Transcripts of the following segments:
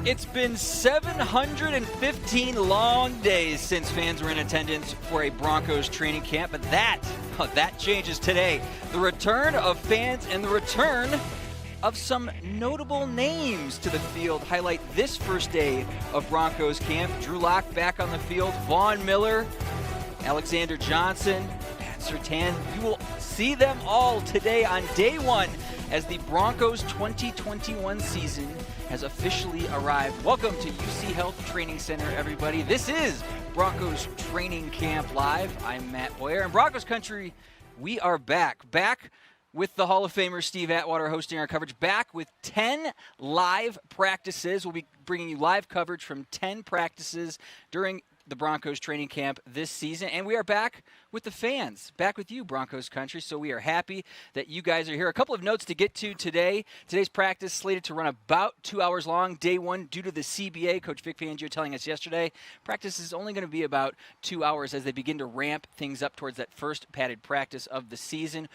It's been 715 long days since fans were in attendance for a Broncos training camp, but that changes today. The return of fans and the return of some notable names to the field highlight this first day of Broncos camp. Drew Lock back on the field, Vaughn Miller, Alexander Johnson, Pat Surtain. You will see them all today on day one as the Broncos 2021 season has officially arrived. Welcome to UC Health Training Center, everybody. This is Broncos Training Camp Live. I'm Matt Boyer. And Broncos Country, we are back with the Hall of Famer Steve Atwater hosting our coverage, back with 10 live practices. We'll be bringing you live coverage from 10 practices during the Broncos training camp this season. And we are back with the fans, back with you, Broncos Country. So we are happy that you guys are here. A couple of notes to get to today. Today's practice slated to run about 2 hours long, day one, due to the CBA. Coach Vic Fangio telling us yesterday, practice is only going to be about 2 hours as they begin to ramp things up towards that first padded practice of the season.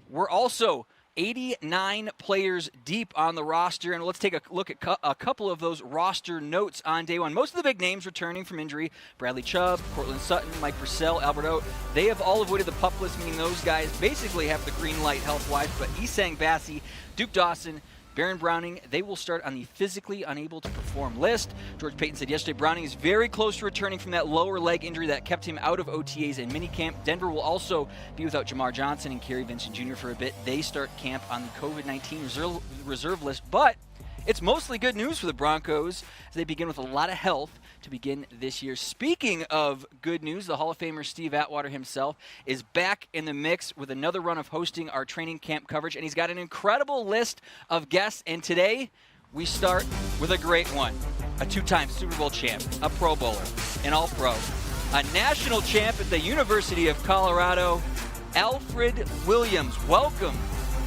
We're also 89 players deep on the roster, and let's take a look at a couple of those roster notes on day one. Most of the big names returning from injury: Bradley Chubb, Cortland Sutton, Mike Purcell, Albert O. They have all avoided the PUP list, meaning those guys basically have the green light health-wise, but Isang Bassi, Duke Dawson, Baron Browning, they will start on the physically unable to perform list. George Payton said yesterday Browning is very close to returning from that lower leg injury that kept him out of OTAs and minicamp. Denver will also be without Jamar Johnson and Kerry Vincent Jr. for a bit. They start camp on the COVID-19 reserve list, but it's mostly good news for the Broncos as they begin with a lot of health to begin this year. Speaking of good news, the Hall of Famer Steve Atwater himself is back in the mix with another run of hosting our training camp coverage, and he's got an incredible list of guests. And today, we start with a great one. A two-time Super Bowl champ, a Pro Bowler, an All-Pro, a national champ at the University of Colorado, Alfred Williams. Welcome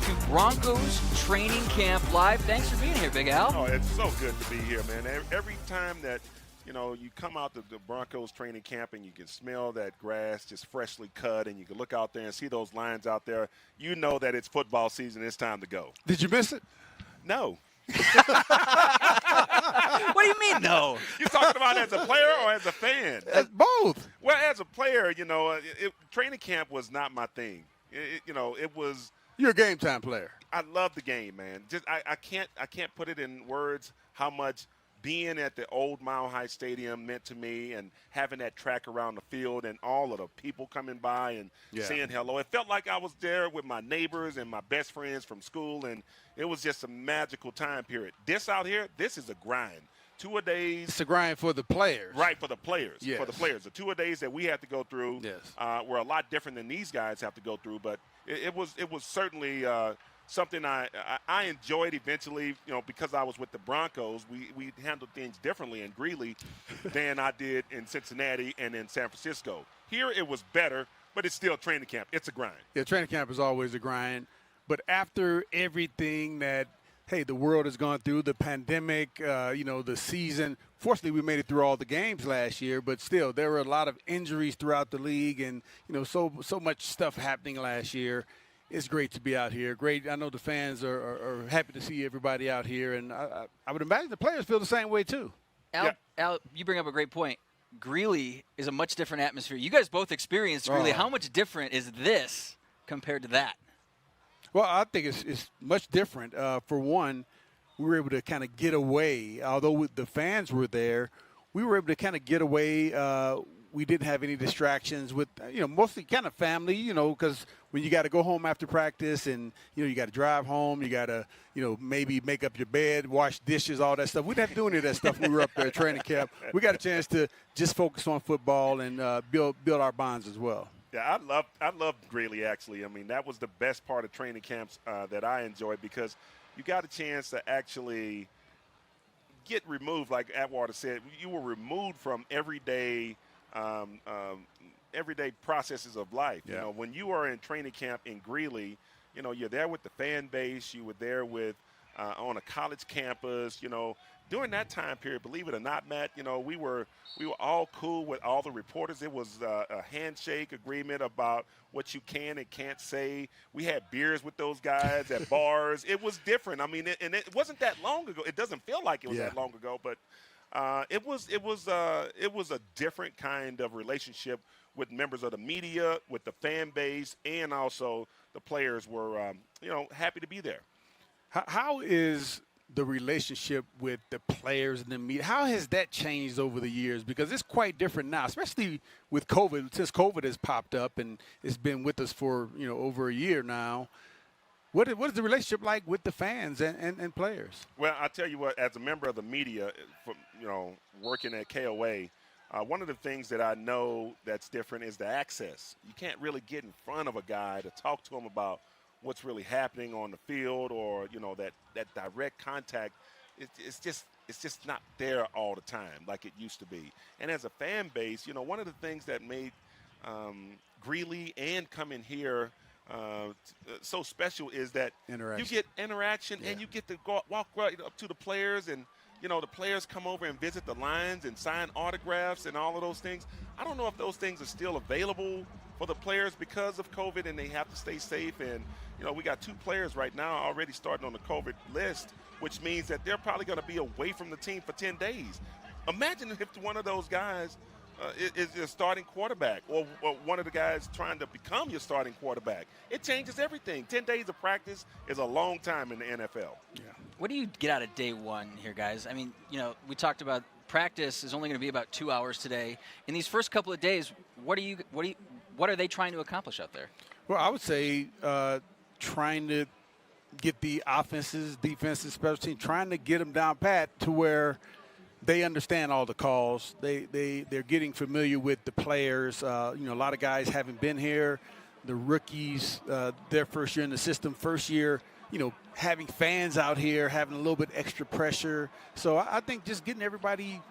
to Broncos Training Camp Live. Thanks for being here, Big Al. Oh, it's so good to be here, man. Every time that you come out to the Broncos training camp and you can smell that grass just freshly cut, and you can look out there and see those lines out there, you know that it's football season. It's time to go. Did you miss it? No. What do you mean, no? You talking about as a player or as a fan? Both. Well, as a player, training camp was not my thing. It was. You're a game time player. I love the game, man. I can't put it in words how much being at the old Mile High Stadium meant to me, and having that track around the field and all of the people coming by and saying hello. It felt like I was there with my neighbors and my best friends from school, and it was just a magical time period. This out here, this is a grind. 2 a days. It's a grind for the players. Right, for the players. Yes. For the players. The 2 a days that we had to go through were a lot different than these guys have to go through, but it was certainly something I enjoyed eventually, because I was with the Broncos. We handled things differently in Greeley than I did in Cincinnati and in San Francisco. Here it was better, but it's still training camp. It's a grind. Yeah, training camp is always a grind. But after everything that, the world has gone through, the pandemic, the season. Fortunately, we made it through all the games last year, but still, there were a lot of injuries throughout the league, and, so much stuff happening last year. It's great to be out here. Great. I know the fans are happy to see everybody out here, and I would imagine the players feel the same way too. Al, you bring up a great point. Greeley is a much different atmosphere. You guys both experienced Greeley. How much different is this compared to that? Well, I think it's much different. For one, we were able to kind of get away. Although the fans were there, we were able to kind of get away. We didn't have any distractions with, mostly kind of family, because when you got to go home after practice and, you got to drive home, you got to, maybe make up your bed, wash dishes, all that stuff. We didn't have to do any of that stuff when we were up there at training camp. We got a chance to just focus on football and build our bonds as well. Yeah, I loved Greeley, actually. I mean, that was the best part of training camps that I enjoyed, because you got a chance to actually get removed, like Atwater said. You were removed from everyday processes of life. Yeah. When you are in training camp in Greeley, you're there with the fan base. You were there with on a college campus, during that time period, believe it or not, Matt, we were all cool with all the reporters. It was a handshake agreement about what you can and can't say. We had beers with those guys at bars. It was different. I mean, and it wasn't that long ago. It doesn't feel like it was that long ago, but it was a different kind of relationship with members of the media, with the fan base, and also the players were, happy to be there. How is the relationship with the players and the media, how has that changed over the years? Because it's quite different now, especially with COVID, since COVID has popped up and it's been with us for, over a year now. What is the relationship like with the fans and players? Well, I'll tell you what, as a member of the media, from, working at KOA, one of the things that I know that's different is the access. You can't really get in front of a guy to talk to him about what's really happening on the field, or that direct contact. It's just not there all the time like it used to be. And as a fan base, one of the things that made Greeley and coming here so special is that you get interaction and you get to walk right up to the players, and the players come over and visit the lines and sign autographs and all of those things. I don't know if those things are still available for the players because of COVID, and they have to stay safe. And we got 2 players right now already starting on the COVID list, which means that they're probably going to be away from the team for 10 days. Imagine if one of those guys is your starting quarterback, or one of the guys trying to become your starting quarterback. It changes everything. 10 days of practice is a long time in the NFL. Yeah. What do you get out of day one here, guys? I mean, we talked about practice is only going to be about 2 hours today. In these first couple of days, what are they trying to accomplish out there? Well, I would say trying to get the offenses, defenses, special teams, trying to get them down pat to where they understand all the calls. They're getting familiar with the players. A lot of guys haven't been here. The rookies, their first year in the system, first year, having fans out here, having a little bit extra pressure. So I think just getting everybody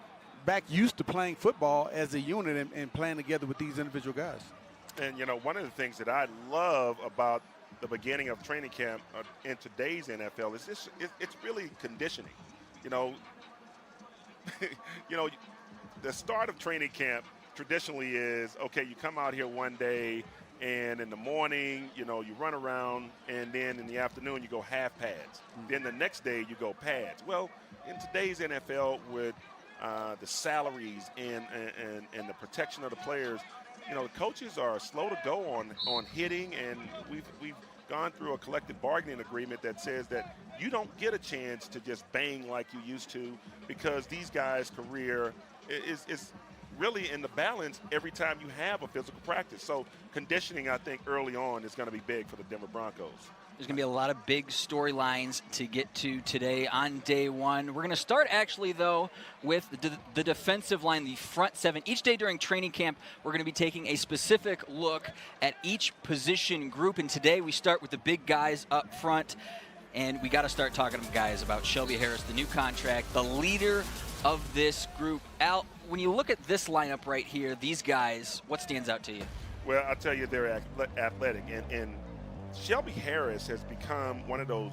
back used to playing football as a unit and playing together with these individual guys. And, one of the things that I love about the beginning of training camp in today's NFL is it's really conditioning. The start of training camp traditionally is, okay, you come out here one day, and in the morning, you run around, and then in the afternoon you go half pads. Then the next day you go pads. Well, in today's NFL, with the salaries and the protection of the players, the coaches are slow to go on hitting, and we've gone through a collective bargaining agreement that says that you don't get a chance to just bang like you used to, because these guys' career is really in the balance every time you have a physical practice. So conditioning, I think, early on is going to be big for the Denver Broncos. There's going to be a lot of big storylines to get to today on day one. We're going to start, actually, though, with the defensive line, the front 7. Each day during training camp, we're going to be taking a specific look at each position group. And today we start with the big guys up front. And we got to start talking to guys about Shelby Harris, the new contract, the leader of this group. Al, when you look at this lineup right here, these guys, what stands out to you? Well, I'll tell you, they're athletic. And Shelby Harris has become one of those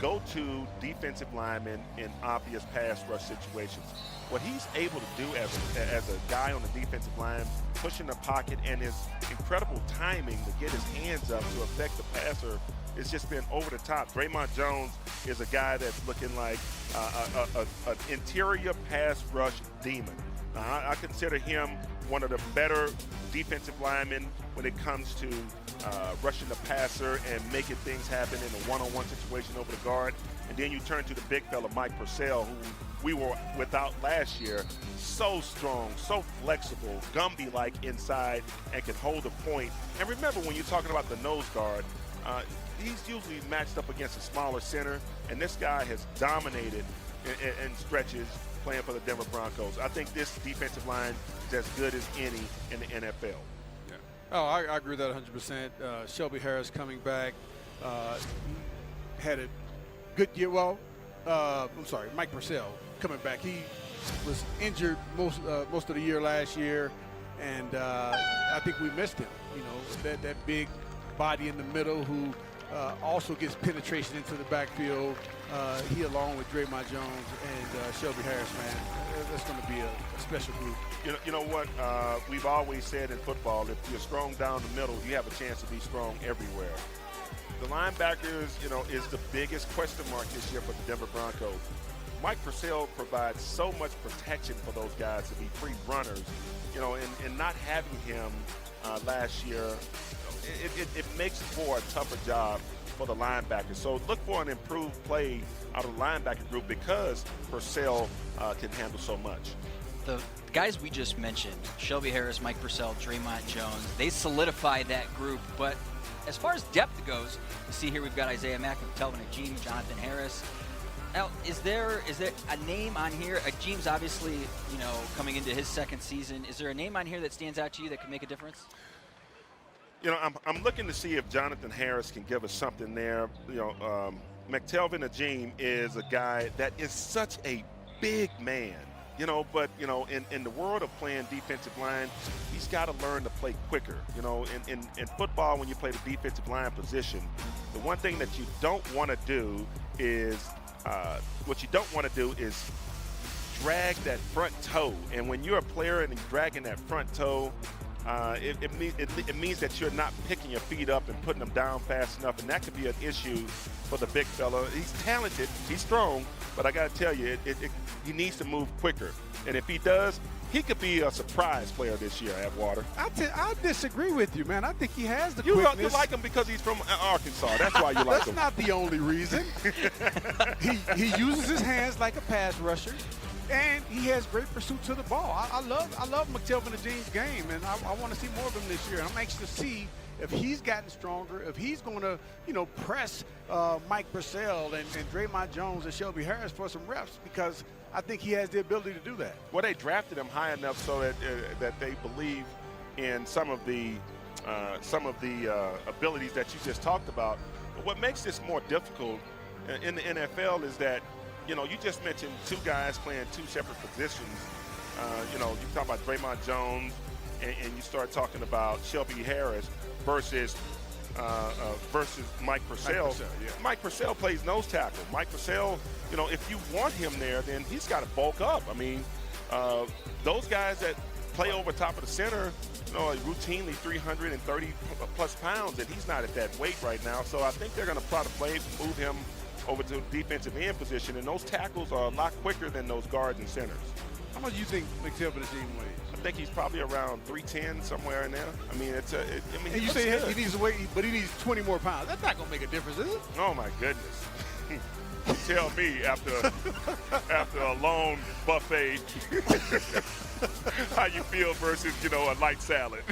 go-to defensive linemen in obvious pass rush situations. What he's able to do as a guy on the defensive line, pushing the pocket, and his incredible timing to get his hands up to affect the passer, it's just been over the top. Draymond Jones is a guy that's looking like an interior pass rush demon. I consider him one of the better defensive linemen when it comes to rushing the passer and making things happen in a one-on-one situation over the guard. And then you turn to the big fella, Mike Purcell, who we were without last year. So strong, so flexible, Gumby-like inside, and can hold a point. And remember, when you're talking about the nose guard, he's usually matched up against a smaller center, and this guy has dominated in stretches playing for the Denver Broncos. I think this defensive line is as good as any in the NFL. Yeah. Oh, I agree with that 100%. Shelby Harris coming back had a good year. Well, Mike Purcell coming back. He was injured most of the year last year, and I think we missed him. That big body in the middle who also gets penetration into the backfield. he along with Draymond Jones and Shelby Harris, man, that's going to be a special group. You know what? We've always said in football, if you're strong down the middle, you have a chance to be strong everywhere. The linebackers, is the biggest question mark this year for the Denver Broncos. Mike Purcell provides so much protection for those guys to be free runners, and not having him last year, it makes for a tougher job for the linebackers. So look for an improved play out of the linebacker group because Purcell can handle so much. The guys we just mentioned, Shelby Harris, Mike Purcell, Draymond Jones, they solidify that group. But as far as depth goes, you see here we've got Isaiah Mack, Telvin Agim, Jonathan Harris. Now, is there a name on here? Agim's obviously, coming into his second season. Is there a name on here that stands out to you that could make a difference? I'm looking to see if Jonathan Harris can give us something there. McTelvin Agim is a guy that is such a big man. But in the world of playing defensive line, he's got to learn to play quicker. In football, when you play the defensive line position, the one thing that you don't want to do is drag that front toe. And when you're a player and you're dragging that front toe, it means that you're not picking your feet up and putting them down fast enough, and that could be an issue for the big fella. He's talented, he's strong, but I got to tell you, he needs to move quicker. And if he does, he could be a surprise player this year, Atwater. I disagree with you, man. I think he has the quickness. You like him because he's from Arkansas. That's why you like him. That's not the only reason. he uses his hands like a pass rusher. And he has great pursuit to the ball. I love McTelvin Agim's game, and I want to see more of him this year. And I'm anxious to see if he's gotten stronger, if he's going to, press Mike Purcell and Draymond Jones and Shelby Harris for some reps, because I think he has the ability to do that. Well, they drafted him high enough so that they believe in some of the abilities that you just talked about. But what makes this more difficult in the NFL is that, you just mentioned two guys playing two separate positions. You talk about Draymond Jones, and you start talking about Shelby Harris versus Mike Purcell. Mike Purcell plays nose tackle. Mike Purcell, if you want him there, then he's got to bulk up. I mean, those guys that play over top of the center, are routinely 330-plus pounds, and he's not at that weight right now. So I think they're going to try to move him over to the defensive end position, and those tackles are a lot quicker than those guards and centers. How much do you think McTelvin Agim weighs? I think he's probably around 310, somewhere in there. I mean, and you say he needs to weigh, but he needs 20 more pounds. That's not going to make a difference, is it? Oh my goodness! Tell me after a long buffet how you feel versus a light salad.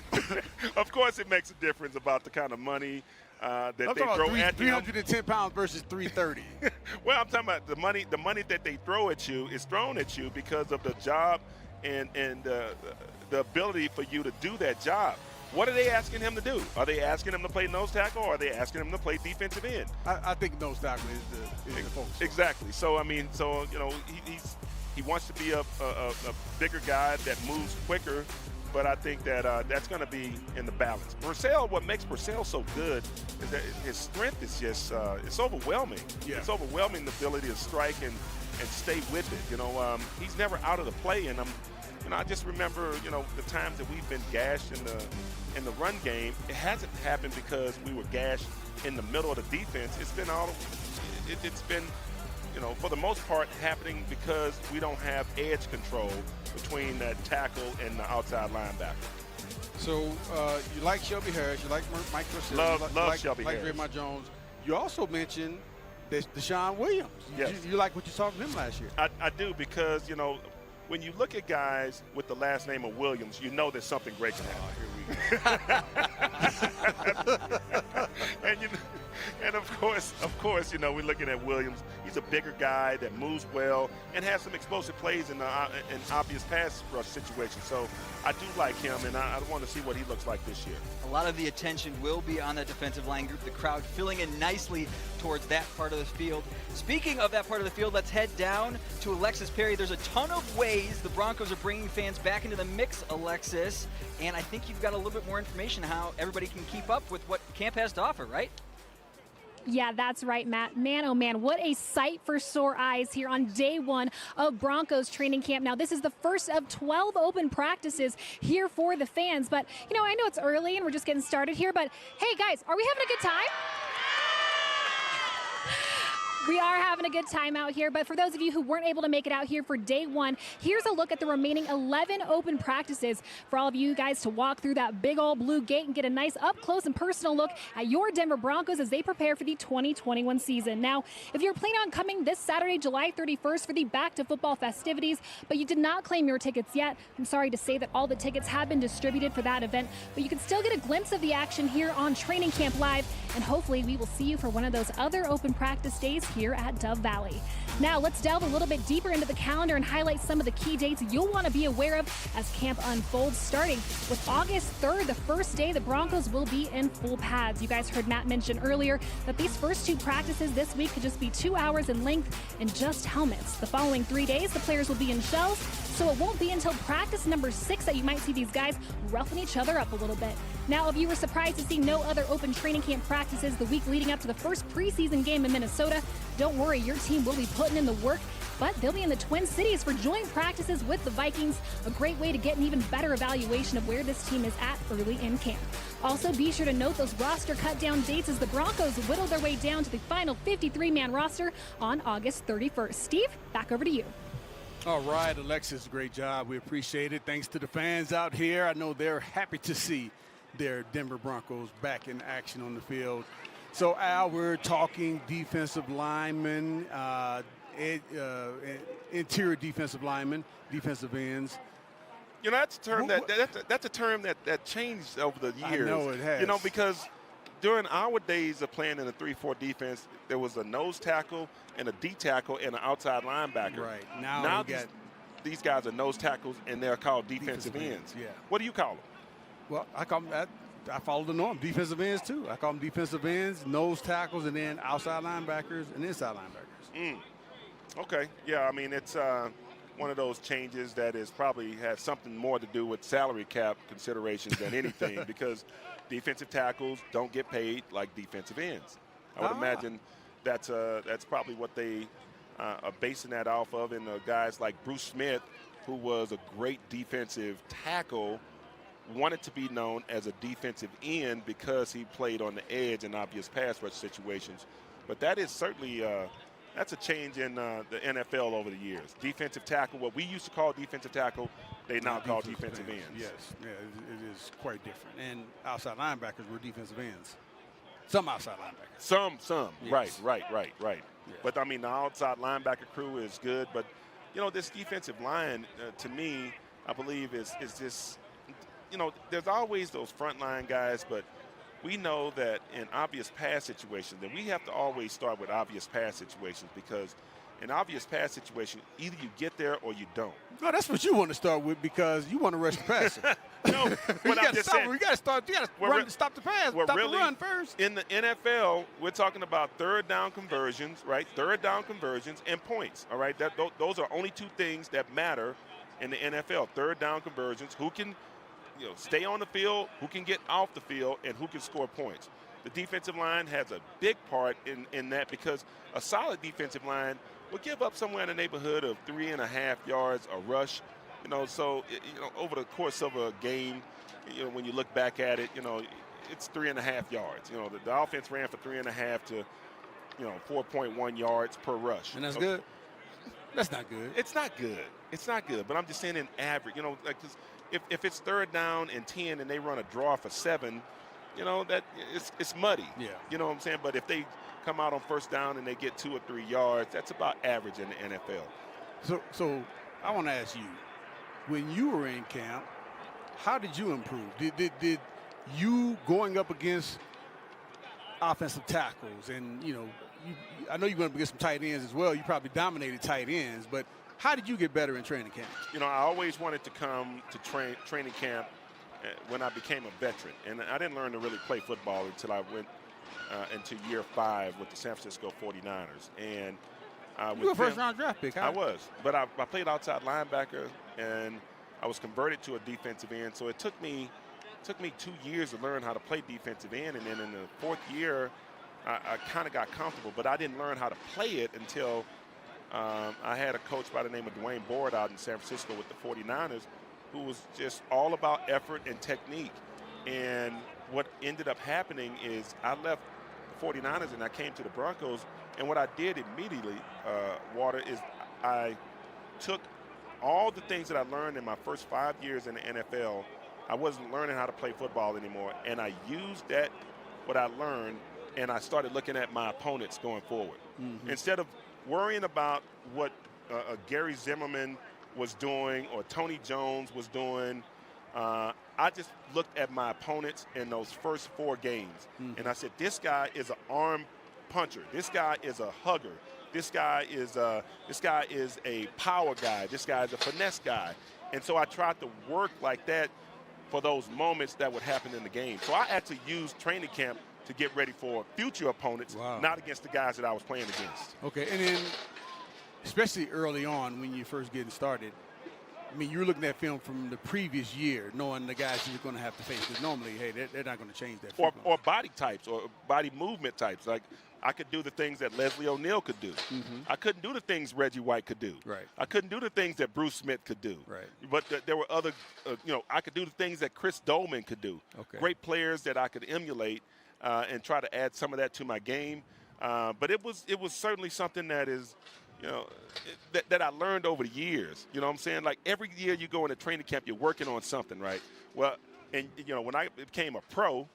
Of course, it makes a difference about the kind of money that they throw at you. 310 pounds versus 330. Well, I'm talking about the money that they throw at you is thrown at you because of the job and the ability for you to do that job. What are they asking him to do? Are they asking him to play nose tackle, or are they asking him to play defensive end? I think nose tackle is the focus. Exactly. So he wants to be a bigger guy that moves quicker. But I think that that's going to be in the balance. Purcell, what makes Purcell so good is that his strength is just it's overwhelming. Yeah. It's overwhelming, the ability to strike and stay with it. He's never out of the play, and I just remember the times that we've been gashed in the run game. It hasn't happened because we were gashed in the middle of the defense. It's been for the most part happening because we don't have edge control between that tackle and the outside linebacker. So you like Shelby Harris, you like Mike Purcell, love Shelby like Harris. Draymond Jones. You also mentioned Deshaun Williams. Yes. You like what you saw from him last year. I do, because when you look at guys with the last name of Williams, you know that something great can happen. And of course, we're looking at Williams. He's a bigger guy that moves well and has some explosive plays in obvious pass rush situations. So I do like him, and I want to see what he looks like this year. A lot of the attention will be on that defensive line group, the crowd filling in nicely towards that part of the field. Speaking of that part of the field, let's head down to Alexis Perry. There's a ton of ways the Broncos are bringing fans back into the mix, Alexis, and I think you've got a little bit more information how everybody can keep up with what camp has to offer, right? Yeah, that's right, Matt. Man, oh man, what a sight for sore eyes here on day one of Broncos training camp. Now, this is the first of 12 open practices here for the fans. But, you know, I know it's early and we're just getting started here, but hey, guys, are we having a good time? We are having a good time out here, but for those of you who weren't able to make it out here for day one, here's a look at the remaining 11 open practices for all of you guys to walk through that big old blue gate and get a nice up close and personal look at your Denver Broncos as they prepare for the 2021 season. Now, if you're planning on coming this Saturday, July 31st for the Back to Football festivities, but you did not claim your tickets yet, I'm sorry to say that all the tickets have been distributed for that event, but you can still get a glimpse of the action here on Training Camp Live, and hopefully we will see you for one of those other open practice days here at Dove Valley. Now let's delve a little bit deeper into the calendar and highlight some of the key dates you'll want to be aware of as camp unfolds, starting with August 3rd, the first day the Broncos will be in full pads. You guys heard Matt mention earlier that these first two practices this week could just be 2 hours in length and just helmets. The following 3 days, the players will be in shells, so it won't be until practice number 6 that you might see these guys roughing each other up a little bit. Now, if you were surprised to see no other open training camp practices the week leading up to the first preseason game in Minnesota, don't worry, your team will be putting in the work, but they'll be in the Twin Cities for joint practices with the Vikings, a great way to get an even better evaluation of where this team is at early in camp. Also, be sure to note those roster cut-down dates as the Broncos whittle their way down to the final 53-man roster on August 31st. Steve, back over to you. All right, Alexis, great job. We appreciate it. Thanks to the fans out here. I know they're happy to see their Denver Broncos back in action on the field. So, Al, we're talking defensive linemen, interior defensive linemen, defensive ends. You know, that's a term that's a term that changed over the years. I know it has. You know, because during our days of playing in a 3-4 defense, there was a nose tackle and a D tackle and an outside linebacker. Right. Now these guys are nose tackles and they're called defensive ends. Yeah. What do you call them? Well, I call them that. I follow the norm. Defensive ends, too. I call them defensive ends, nose tackles, and then outside linebackers and inside linebackers. Okay. Yeah, I mean, it's one of those changes that is probably has something more to do with salary cap considerations than anything because defensive tackles don't get paid like defensive ends. I would imagine that's probably what they are basing that off of. And guys like Bruce Smith, who was a great defensive tackle, wanted to be known as a defensive end because he played on the edge in obvious pass rush situations. But that is certainly that's a change in the NFL over the years. Defensive tackle, what we used to call defensive tackle, they now call defensive ends. Yes, yeah, it is quite different. And outside linebackers were defensive ends. Some outside linebackers. Some. Yes. Right. Yeah. But, I mean, the outside linebacker crew is good. But, you know, this defensive line, to me, I believe is just, you know, there's always those frontline guys, but we know that in obvious pass situations, and we have to always start with obvious pass situations because in obvious pass situations, either you get there or you don't. No, that's what you want to start with because you want to rush the passer. No, but I'm just saying. You got to stop the pass. Stop the run first. In the NFL, we're talking about third down conversions, right? Third down conversions and points, all right? Those are only two things that matter in the NFL. Third down conversions, who can stay on the field, who can get off the field, and who can score points. The defensive line has a big part in that because a solid defensive line will give up somewhere in the neighborhood of 3.5 yards a rush. So over the course of a game, when you look back at it, it's 3.5 yards. The offense ran for 3.5 to 4.1 yards per rush. And that's good. That's not good. It's not good. It's not good. But I'm just saying in average, like if it's third down and 10 and they run a draw for 7, that it's muddy. Yeah. You know what I'm saying? But if they come out on first down and they get 2 or 3 yards, that's about average in the NFL. So I want to ask you, when you were in camp, how did you improve? Did you going up against offensive tackles and, I know you went up against some tight ends as well. You probably dominated tight ends, but how did you get better in training camp? I always wanted to come to training camp when I became a veteran. And I didn't learn to really play football until I went into year 5 with the San Francisco 49ers. And you were a first-round draft pick, huh? I was. But I played outside linebacker, and I was converted to a defensive end. So it took me 2 years to learn how to play defensive end. And then in the 4th year, I kind of got comfortable, but I didn't learn how to play it until I had a coach by the name of Dwayne Board out in San Francisco with the 49ers who was just all about effort and technique. And what ended up happening is I left the 49ers and I came to the Broncos, and what I did immediately, Water, is I took all the things that I learned in my first 5 years in the NFL. I wasn't learning how to play football anymore, and I used that, what I learned, and I started looking at my opponents going forward. Instead of worrying about what Gary Zimmerman was doing or Tony Jones was doing, I just looked at my opponents in those first 4 games, and I said, this guy is an arm puncher. This guy is a hugger. This guy is a power guy. This guy is a finesse guy. And so I tried to work like that for those moments that would happen in the game. So I actually used training camp to get ready for future opponents, not against the guys that I was playing against. Okay, and then especially early on when you're first getting started, I mean, you're looking at film from the previous year, knowing the guys you're going to have to face. Because normally, hey, they're not going to change that. Or body types or body movement types. Like, I could do the things that Leslie O'Neal could do. I couldn't do the things Reggie White could do. Right. I couldn't do the things that Bruce Smith could do. Right. But there were other, I could do the things that Chris Dolman could do. Okay. Great players that I could emulate and try to add some of that to my game. But it was certainly something that is, that I learned over the years. You know what I'm saying? Like, every year you go into training camp, you're working on something, right? Well, and, when I became a pro,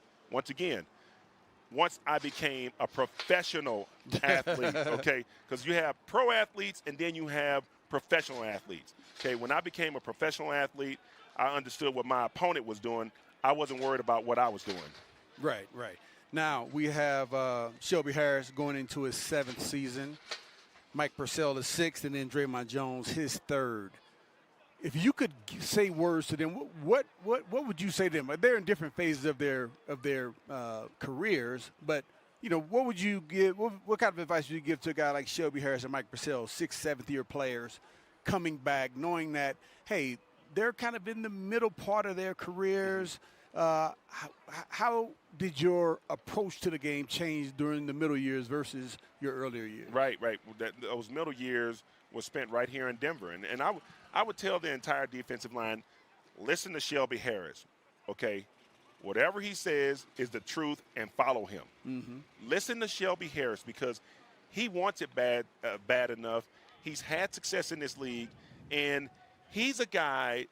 once I became a professional athlete, okay? Because you have pro athletes and then you have professional athletes, okay? When I became a professional athlete, I understood what my opponent was doing. I wasn't worried about what I was doing. Right. Now, we have Shelby Harris going into his 7th season, Mike Purcell the 6th, and then Draymond Jones his 3rd. If you could say words to them, what would you say to them? They're in different phases of their careers, but what would you give? What kind of advice would you give to a guy like Shelby Harris and Mike Purcell, 6th, 7th year players, coming back, knowing that hey, they're kind of in the middle part of their careers? How did your approach to the game change during the middle years versus your earlier years? Right. Those middle years were spent right here in Denver, and I would tell the entire defensive line, listen to Shelby Harris, okay? Whatever he says is the truth, and follow him. Listen to Shelby Harris because he wants it bad enough. He's had success in this league, and he's a guy,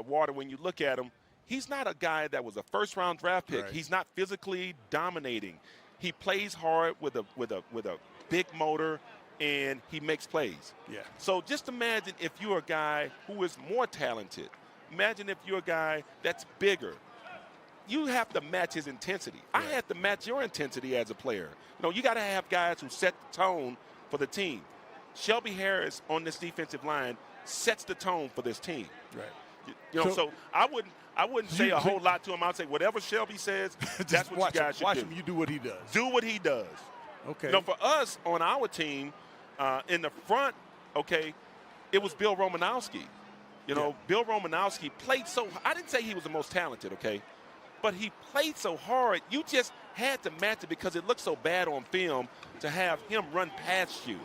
Water, when you look at him, he's not a guy that was a first-round draft pick. Right. He's not physically dominating. He plays hard with a big motor, and he makes plays. Yeah. So just imagine if you're a guy who is more talented. Imagine if you're a guy that's bigger. You have to match his intensity. Right. I have to match your intensity as a player. You got to have guys who set the tone for the team. Shelby Harris on this defensive line sets the tone for this team. Right. So I wouldn't say a whole lot to him. I'd say whatever Shelby says, that's what you guys should do. Watch him. You do what he does. Do what he does. Okay. For us on our team, in the front, okay, it was Bill Romanowski. Bill Romanowski played I didn't say he was the most talented, okay, but he played so hard. You just had to match it because it looked so bad on film to have him run past you.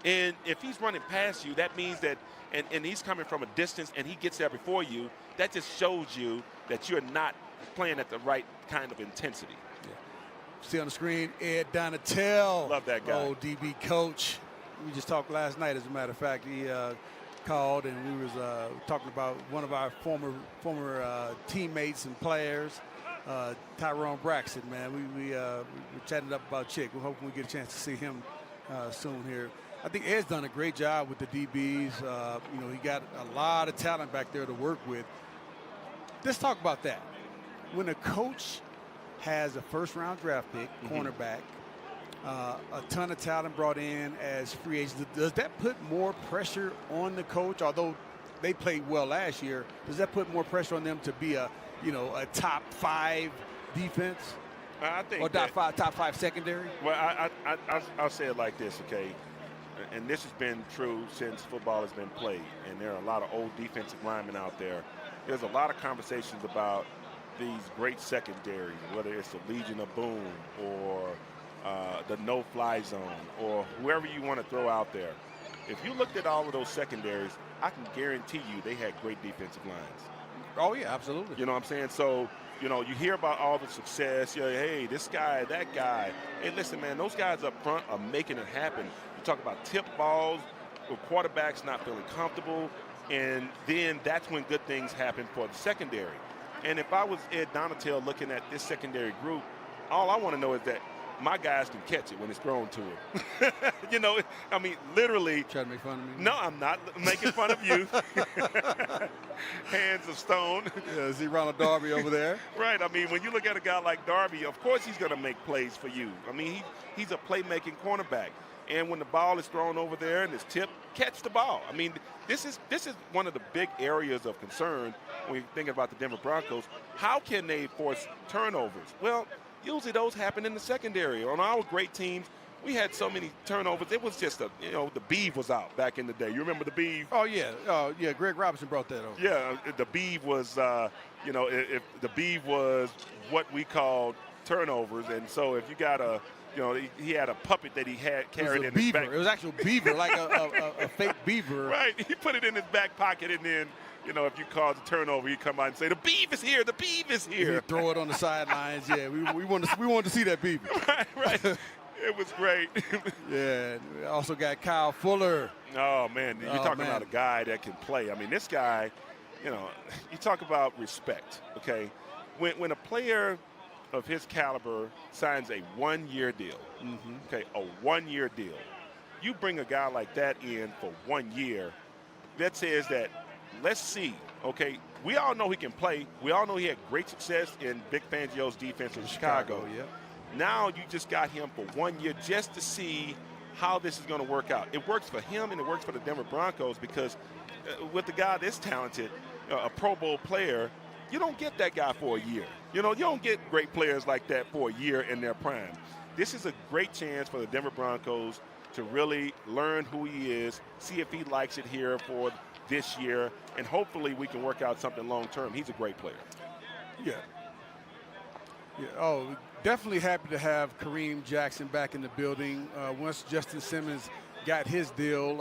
And if he's running past you, that means that, and he's coming from a distance and he gets there before you, that just shows you that you're not playing at the right kind of intensity. Yeah. See on the screen, Ed Donatel. Love that guy. Old DB coach. We just talked last night, as a matter of fact. He called and we was talking about one of our former teammates and players, Tyrone Braxton, man. We chatted up about Chick. We're hoping we get a chance to see him soon here. I think Ed's done a great job with the DBs. He got a lot of talent back there to work with. Let's talk about that. When a coach has a first-round draft pick, cornerback, a ton of talent brought in as free agents, does that put more pressure on the coach? Although they played well last year, does that put more pressure on them to be a top 5 defense? I think or top five secondary? Well, I'll say it like this, okay? And this has been true since football has been played, and there are a lot of old defensive linemen out there. There's a lot of conversations about these great secondaries, whether it's the Legion of Boom or the no-fly zone, or whoever you want to throw out there. If you looked at all of those secondaries, I can guarantee you they had great defensive lines. Oh, yeah, absolutely. You know what I'm saying? So, you know, you hear about all the success. You know, hey, this guy, that guy. Hey, listen, man, those guys up front are making it happen. You talk about tip balls with quarterbacks not feeling comfortable, and then that's when good things happen for the secondary. And if I was Ed Donatel looking at this secondary group, all I want to know is that my guys can catch it when it's thrown to them. You know, I mean, literally. Trying to make fun of me? No, I'm not making fun of you. Hands of stone. Yeah, see Ronald Darby over there. Right. I mean, when you look at a guy like Darby, of course he's going to make plays for you. I mean, he's a playmaking cornerback. And when the ball is thrown over there and it's tipped, catch the ball. I mean, this is one of the big areas of concern when you're thinking about the Denver Broncos. How can they force turnovers? Well, usually those happen in the secondary. On our great teams, we had so many turnovers. It was just the Beeve was out back in the day. You remember the Beeve? Oh, yeah. Yeah, Greg Robinson brought that over. Yeah, the Beeve was, if the Beeve was what we called turnovers. And so if you got he had a puppet that he had carried in his back. It was actual beaver, like a fake beaver. Right. He put it in his back pocket, and then, if you caused a turnover, he'd come out and say, "The Beeve is here. The Beeve is here." He'd throw it on the sidelines. Yeah, we wanted to see that beaver. Right. It was great. Yeah. We also got Kyle Fuller. Oh man, you're talking about a guy that can play. I mean, this guy, you talk about respect. Okay, when a player of his caliber signs a one-year deal, okay, a one-year deal, you bring a guy like that in for 1 year, that says that, let's see, okay, we all know he can play. We all know he had great success in Vic Fangio's defense in Chicago. Yeah. Now you just got him for 1 year just to see how this is going to work out. It works for him and it works for the Denver Broncos because with the guy this talented, a Pro Bowl player, you don't get that guy for a year. You don't get great players like that for a year in their prime. This is a great chance for the Denver Broncos to really learn who he is, see if he likes it here for this year, and hopefully we can work out something long term. He's a great player. Yeah. Oh, definitely happy to have Kareem Jackson back in the building. Once Justin Simmons got his deal,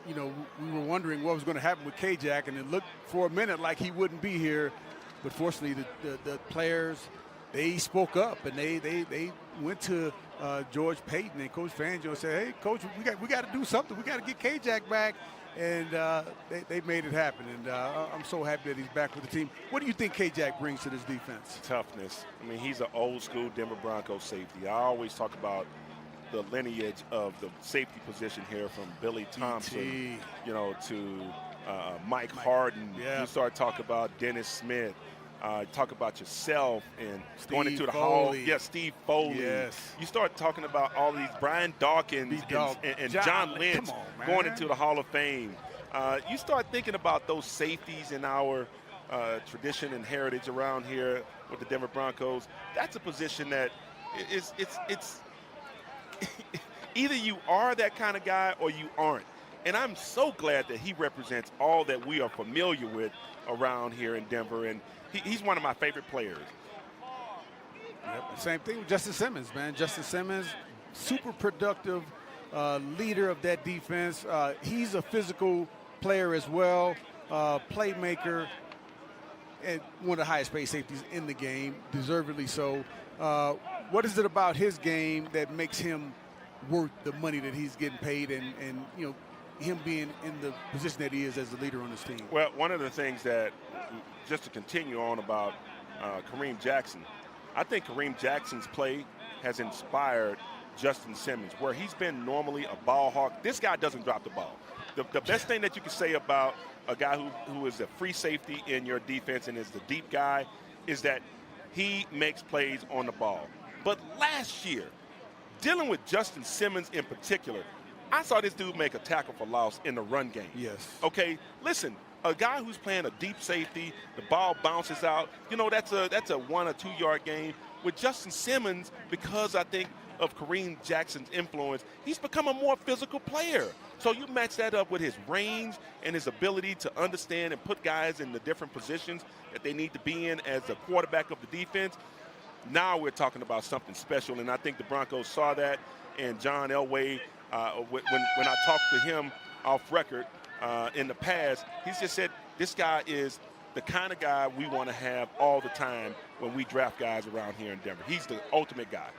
we were wondering what was going to happen with K-Jack, and it looked for a minute like he wouldn't be here. But fortunately, the players, they spoke up, and they went to George Payton and Coach Fangio and said, "Hey, Coach, we got to do something. We got to get K-Jack back." And they made it happen, and I'm so happy that he's back with the team. What do you think K-Jack brings to this defense? Toughness. I mean, he's an old-school Denver Broncos safety. I always talk about the lineage of the safety position here from Billy Thompson, to Mike Harden. Yeah. You start talking about Dennis Smith. Talk about yourself and Steve going into the Foley. hall. Yeah, Steve Foley. Yes. You start talking about all these Brian Dawkins and John Lynch going into the Hall of Fame. You start thinking about those safeties in our tradition and heritage around here with the Denver Broncos. That's a position that it's either you are that kind of guy or you aren't. And I'm so glad that he represents all that we are familiar with around here in Denver. And he's one of my favorite players. Yep. Same thing with Justin Simmons, man. Justin Simmons, super productive leader of that defense. He's a physical player as well, playmaker, and one of the highest paid safeties in the game, deservedly so. What is it about his game that makes him worth the money that he's getting paid and him being in the position that he is as the leader on this team? Well, one of the things that, just to continue on about Kareem Jackson, I think Kareem Jackson's play has inspired Justin Simmons, where he's been normally a ball hawk. This guy doesn't drop the ball. The best thing that you can say about a guy who is a free safety in your defense and is the deep guy is that he makes plays on the ball. But last year, dealing with Justin Simmons in particular, I saw this dude make a tackle for loss in the run game. Yes. Okay, listen, a guy who's playing a deep safety, the ball bounces out, that's a 1 or 2 yard game. With Justin Simmons, because I think of Kareem Jackson's influence, he's become a more physical player. So you match that up with his range and his ability to understand and put guys in the different positions that they need to be in as a quarterback of the defense. now we're talking about something special, and I think the Broncos saw that. And John Elway, when I talked to him off record in the past, he's just said this guy is the kind of guy we want to have all the time when we draft guys around here in Denver. He's the ultimate guy.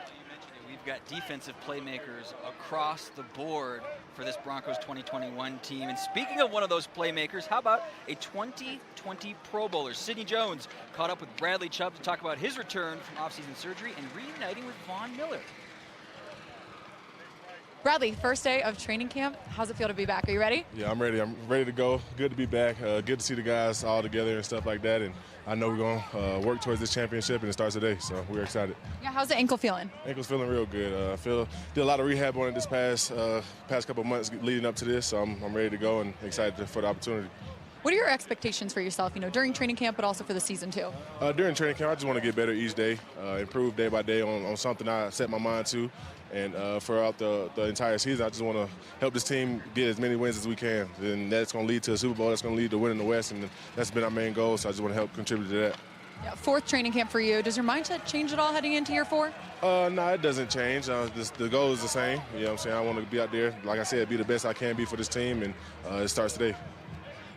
You mentioned it. We've got defensive playmakers across the board for this Broncos 2021 team. And speaking of one of those playmakers, how about a 2020 Pro Bowler? Sidney Jones caught up with Bradley Chubb to talk about his return from offseason surgery and reuniting with Von Miller. Bradley, first day of training camp. How's it feel to be back? Are you ready? Yeah, I'm ready. I'm ready to go. Good to be back. Good to see the guys all together and stuff like that. And I know we're going to work towards this championship, and it starts today, so we're excited. Yeah, how's the ankle feeling? Ankle's feeling real good. Did a lot of rehab on it this past couple of months leading up to this, so I'm ready to go and excited for the opportunity. What are your expectations for yourself, during training camp, but also for the season too? During training camp, I just want to get better each day, improve day by day on something I set my mind to. And throughout the entire season, I just want to help this team get as many wins as we can. And that's going to lead to a Super Bowl. That's going to lead to winning the West, and that's been our main goal, so I just want to help contribute to that. Yeah, fourth training camp for you. Does your mindset change at all heading into year 4? No, it doesn't change. The goal is the same. You know what I'm saying? I want to be out there, like I said, be the best I can be for this team, and it starts today.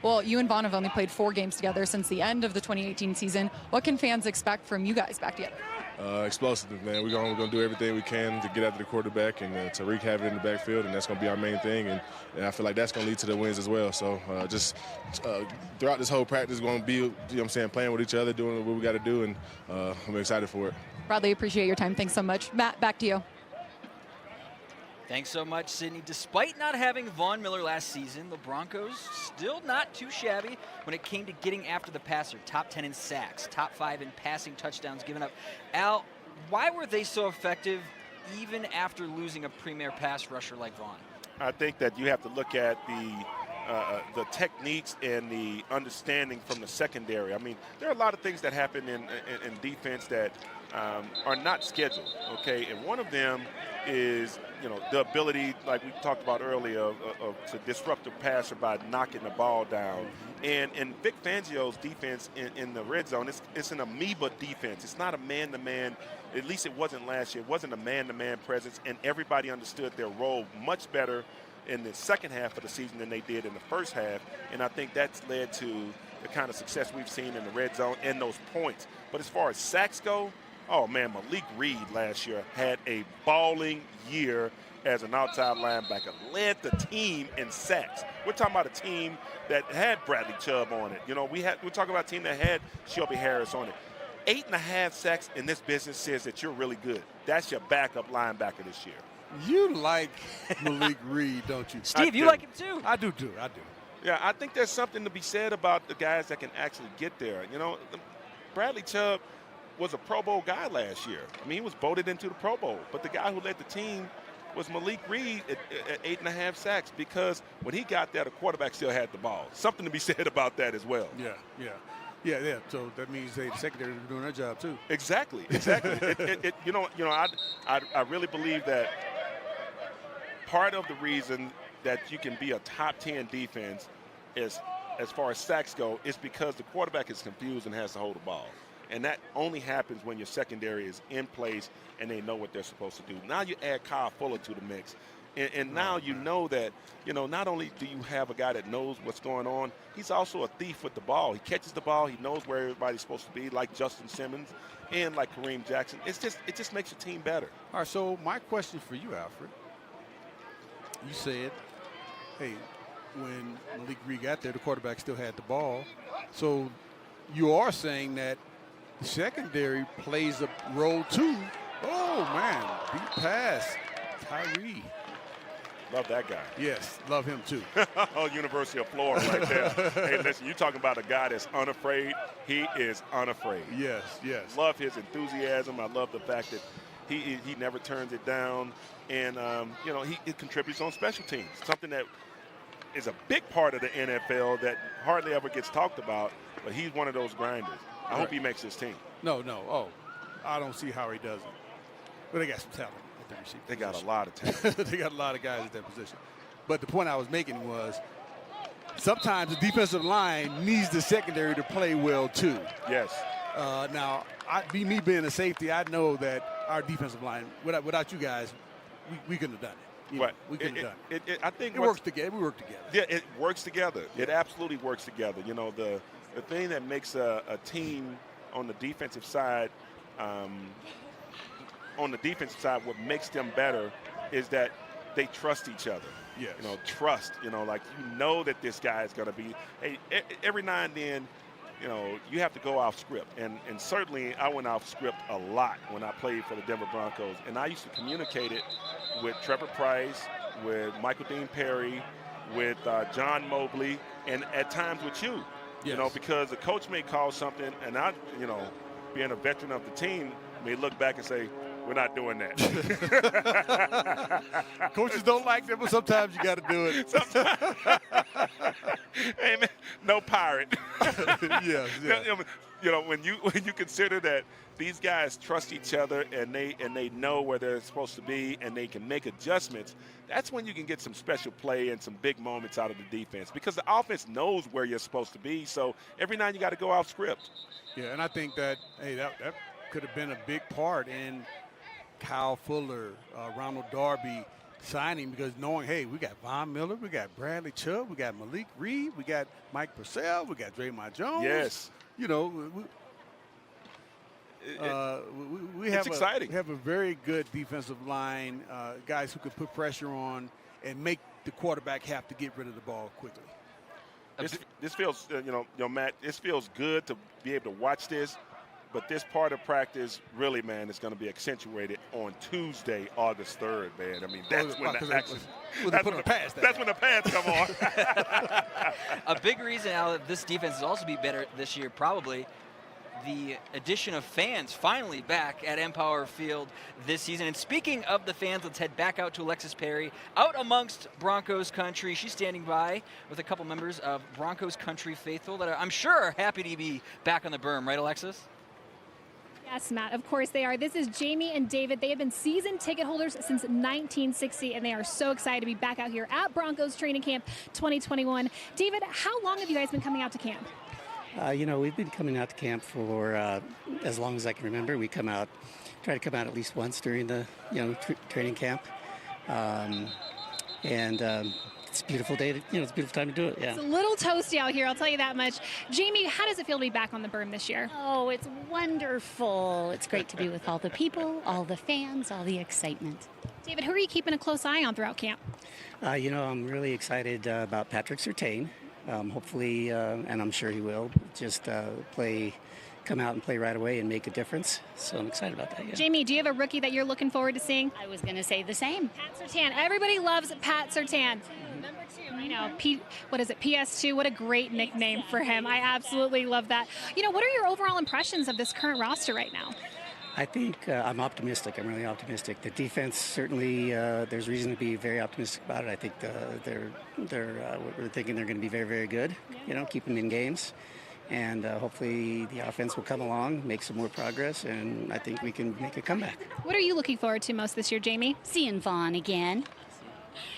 Well, you and Von have only played 4 games together since the end of the 2018 season. What can fans expect from you guys back together? Explosiveness, man. We're going to do everything we can to get after the quarterback and to wreak havoc in the backfield, and that's going to be our main thing. And I feel like that's going to lead to the wins as well. So just throughout this whole practice, we're going to be, you know what I'm saying, playing with each other, doing what we got to do, and I'm excited for it. Bradley, appreciate your time. Thanks so much. Matt, back to you. Thanks so much, Sidney. Despite not having Von Miller last season, the Broncos still not too shabby when it came to getting after the passer. Top 10 in sacks, top 5 in passing touchdowns given up. Al, why were they so effective even after losing a premier pass rusher like Von? I think that you have to look at the techniques and the understanding from the secondary. I mean, there are a lot of things that happen in defense that are not scheduled, okay? And one of them is, the ability, like we talked about earlier, to disrupt the passer by knocking the ball down. And Vic Fangio's defense in the red zone, it's an amoeba defense. It's not a man-to-man. At least it wasn't last year. It wasn't a man-to-man presence, and everybody understood their role much better in the second half of the season than they did in the first half. And I think that's led to the kind of success we've seen in the red zone and those points. But as far as sacks go, oh, man, Malik Reed last year had a balling year as an outside linebacker, led the team in sacks. We're talking about a team that had Bradley Chubb on it. We're talking about a team that had Shelby Harris on it. 8.5 sacks in this business says that you're really good. That's your backup linebacker this year. You like Malik Reed, don't you? Steve, you like him too. I do. Yeah, I think there's something to be said about the guys that can actually get there. Bradley Chubb was a Pro Bowl guy last year. I mean, he was voted into the Pro Bowl. But the guy who led the team was Malik Reed at 8.5 sacks, because when he got there, the quarterback still had the ball. Something to be said about that as well. Yeah. So that means the secondary is doing their job too. Exactly. I really believe that part of the reason that you can be a top 10 defense is, as far as sacks go, is because the quarterback is confused and has to hold the ball. And that only happens when your secondary is in place and they know what they're supposed to do. Now you add Kyle Fuller to the mix. And now you know that, not only do you have a guy that knows what's going on, he's also a thief with the ball. He catches the ball. He knows where everybody's supposed to be, like Justin Simmons and like Kareem Jackson. It just makes your team better. All right, so my question for you, Alfred. You said, hey, when Malik Reed got there, the quarterback still had the ball. So you are saying that the secondary plays a role too. Oh, man, deep pass, Tyree. Love that guy. Yes, love him too. University of Florida right there. Hey, listen, you're talking about a guy that's unafraid. He is unafraid. Yes. Love his enthusiasm. I love the fact that he never turns it down. And, he contributes on special teams, something that is a big part of the NFL that hardly ever gets talked about, but he's one of those grinders. I hope he makes his team. No. Oh, I don't see how he doesn't. But they got some talent at the receiver They position. got a lot of talent. They got a lot of guys at that position. But the point I was making was sometimes the defensive line needs the secondary to play well too. Yes. Now, me being a safety, I know that our defensive line, without you guys, we couldn't have done it. Right. We couldn't have done it. I think it works together. We work together. Yeah, it works together. It absolutely works together. You know, the thing that makes a team on the defensive side, what makes them better is that they trust each other. Yes. You know, trust. You know, like you know that this guy is going to be. Hey, every now and then, you know, you have to go off script, and certainly I went off script a lot when I played for the Denver Broncos, and I used to communicate it with Trevor Price, with Michael Dean Perry, with John Mobley, and at times with you. Yes. You know, because the coach may call something, and I, you know, being a veteran of the team, may look back and say, we're not doing that. Coaches don't like that, but sometimes you got to do it. Hey, man, no pirate. Yes. Yeah. You know, when you consider that these guys trust each other and they know where they're supposed to be and they can make adjustments, that's when you can get some special play and some big moments out of the defense, because the offense knows where you're supposed to be. So every night you got to go off script. Yeah, and I think that that could have been a big part in Kyle Fuller, Ronald Darby signing, because knowing, hey, we got Von Miller, we got Bradley Chubb, we got Malik Reed, we got Mike Purcell, we got Draymond Jones. Yes. You know, we have exciting. We have a very good defensive line, guys who can put pressure on and make the quarterback have to get rid of the ball quickly. This feels, you know, Matt, this feels good to be able to watch this. But this part of practice, really, man, is going to be accentuated on Tuesday, August 3rd, man. I mean, that's when the action. That's when the pads come on. A big reason, Al, that this defense is also be better this year, probably the addition of fans finally back at Empower Field this season. And speaking of the fans, let's head back out to Alexis Perry, out amongst Broncos country. She's standing by with a couple members of Broncos country faithful that I'm sure are happy to be back on the berm, right, Alexis? Yes, Matt, of course they are. This is Jamie and David. They have been season ticket holders since 1960, and they are so excited to be back out here at Broncos Training Camp 2021. David, how long have you guys been coming out to camp? You know, we've been coming out to camp for as long as I can remember. We try to come out at least once during the, training camp. It's a beautiful day. It's a beautiful time to do it. Yeah. It's a little toasty out here, I'll tell you that much. Jamie, how does it feel to be back on the berm this year? Oh, it's wonderful. It's great to be with all the people, all the fans, all the excitement. David, who are you keeping a close eye on throughout camp? I'm really excited about Patrick Surtain. Hopefully, and I'm sure he will, just come out and play right away and make a difference. So I'm excited about that. Yeah. Jamie, do you have a rookie that you're looking forward to seeing? I was going to say the same. Pat Surtain. Everybody loves Pat Surtain. Number 2. I know. PS2. What a great nickname for him. I absolutely love that. What are your overall impressions of this current roster right now? I think I'm optimistic. I'm really optimistic. The defense, certainly, there's reason to be very optimistic about it. I think we're thinking they're going to be very, very good. Keep them in games. And hopefully the offense will come along, make some more progress, and I think we can make a comeback. What are you looking forward to most this year, Jamie? Seeing Vaughn again.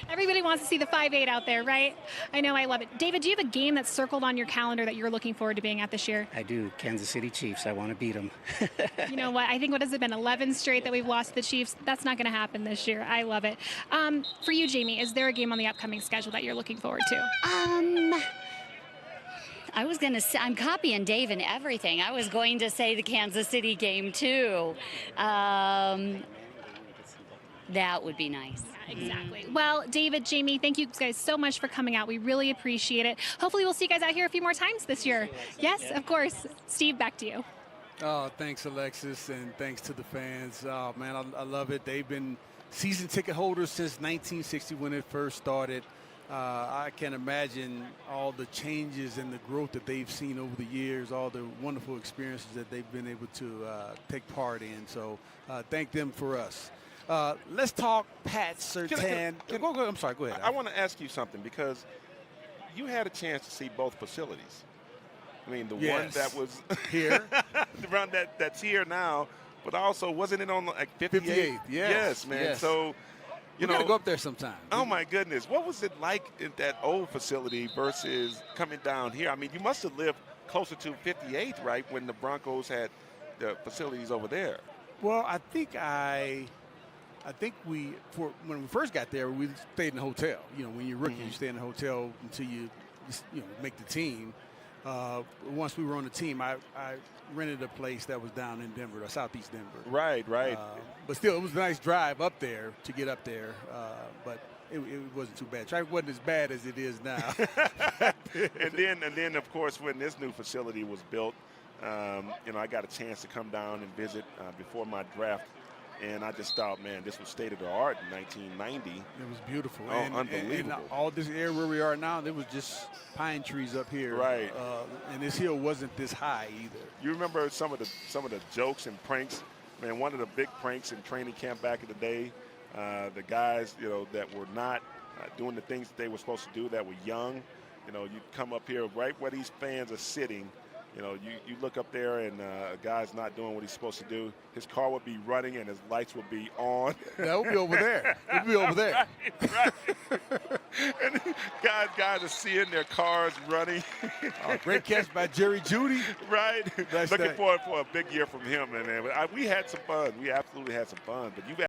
Everybody wants to see the 5'8" out there, right? I know, I love it. David, do you have a game that's circled on your calendar that you're looking forward to being at this year? I do. Kansas City Chiefs. I want to beat them. You know what? I think, what has it been, 11 straight that we've lost to the Chiefs? That's not going to happen this year. I love it. For you, Jamie, is there a game on the upcoming schedule that you're looking forward to? I was going to say, I'm copying Dave and everything. I was going to say the Kansas City game, too. That would be nice. Yeah, exactly. Well, David, Jamie, thank you guys so much for coming out. We really appreciate it. Hopefully we'll see you guys out here a few more times this year. Yes, of course. Steve, back to you. Oh, thanks, Alexis, and thanks to the fans. Oh, man, I love it. They've been season ticket holders since 1960 when it first started. I can imagine all the changes and the growth that they've seen over the years, all the wonderful experiences that they've been able to take part in. So thank them for us. Let's talk Pat Surtain. Go ahead. I'm sorry, go ahead. I want to ask you something, because you had a chance to see both facilities. I mean, the one that was here, the one that's here now, but also wasn't it on like 58th? Yes, man. Yes. So, you gotta go up there sometime. Oh my goodness, what was it like in that old facility versus coming down here? I mean, you must have lived closer to 58, right, when the Broncos had the facilities over there. Well, I think when we first got there, we stayed in a hotel. You know, when you're rookie, you stay in a hotel until you make the team. Once we were on the team, I rented a place that was down in Denver, or southeast Denver. Right. But still, it was a nice drive up there to get up there. But it wasn't too bad. Traffic wasn't as bad as it is now. and then of course, when this new facility was built, I got a chance to come down and visit before my draft. And I just thought, man, this was state of the art in 1990. It was beautiful. Oh, unbelievable. And all this area where we are now, there was just pine trees up here. Right. And this hill wasn't this high either. You remember some of the jokes and pranks? Man, one of the big pranks in training camp back in the day, the guys, that were not doing the things that they were supposed to do, that were young, you'd come up here right where these fans are sitting. You look up there and a guy's not doing what he's supposed to do. His car would be running and his lights would be on. That would be over there. It would be over there. Right. And guys are seeing their cars running. Great catch by Jerry Jeudy. Right. Nice Looking thing. forward for a big year from him. And we had some fun. We absolutely had some fun. But you've